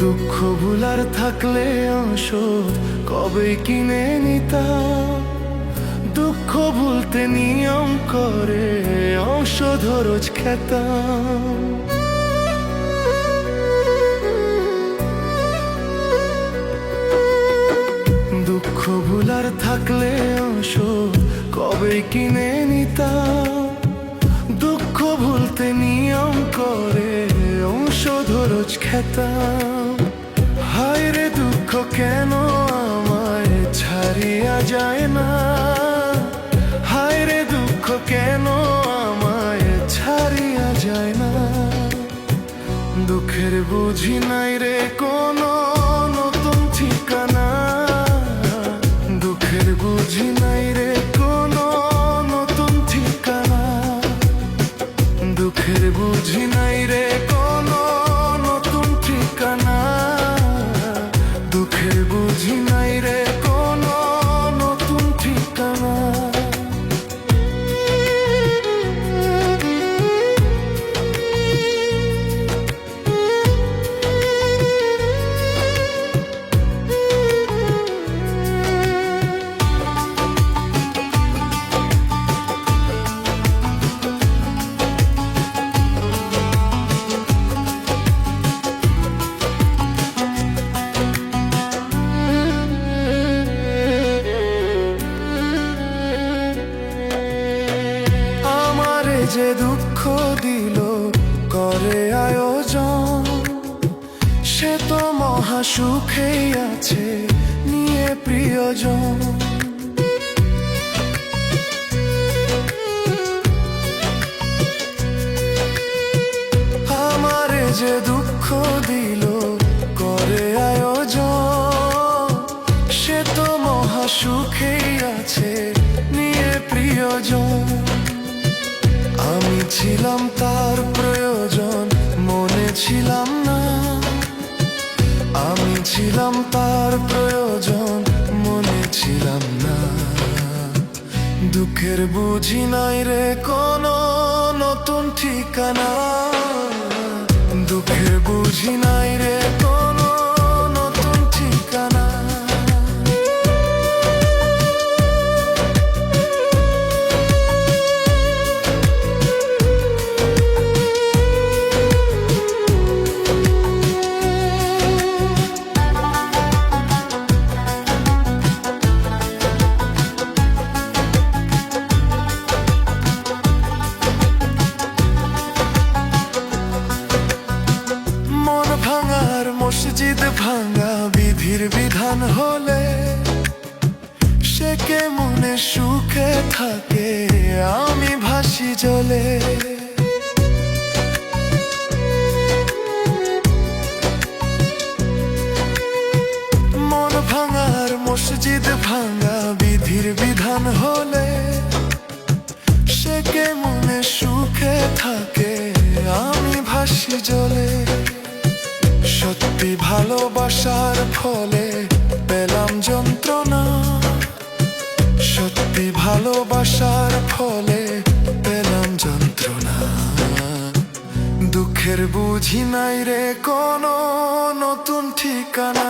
দুঃখ ভুলার থাকলে ঔষধ কবে কিনে নিতাম। দুঃখ ভুলতে নিয়ম করে ঔষধ রোজ খেতাম। দুঃখ ভুলার থাকলে ঔষধ কবে কিনে নিতাম। দুঃখ ভুলতে নিয়ম করে ঔষধ রোজ খেতাম। হায় রে দুঃখ কেন আমায় ছাড়িয়া যায় না। হায় রে দুঃখ কেন আমায় ছাড়িয়া যায় না। দুঃখের বুঝি নাই রে কোনো নতুন ঠিকানা। দুঃখের বুঝি নাই রে কোনো নতুন ঠিকানা। দুঃখের বুঝি নাই রে কোনো নতুন ঠিকানা। দুঃখের বুঝি নাই রে কোনো নতুন ঠিকানা। যে দুঃখ দিল করে আয়োজন, সে তো মহা সুখেই আছে নিয়ে প্রিয়জন। আমারে যে দুঃখ দিল করে আয়োজন, সে তো মহা সুখেই আছে নিয়ে প্রিয়জন। আমি ছিলাম তার প্রয়োজন মনে ছিলাম না। আমি ছিলাম তার প্রয়োজন মনে ছিলাম না। দুঃখের বুঝি নাই রে কোনো নতুন ঠিকানা। দুঃখের বুঝি নাই রে কোনো নতুন ঠিকানা। মসজিদ ভাঙা বিধির বিধান হলে সে কে মনে সুখে থাকে আমি ভাসি জলে। মন ভাঙার মসজিদ ভাঙা বিধির বিধান হলে সে কে মনে সুখে থাকে আমি ভাসি জলে। সত্যি ভালোবাসার ফলে পেলাম যন্ত্রণা। সত্যি ভালোবাসার ফলে পেলাম যন্ত্রণা। দুঃখের বুঝি নাই রে কোনো নতুন ঠিকানা।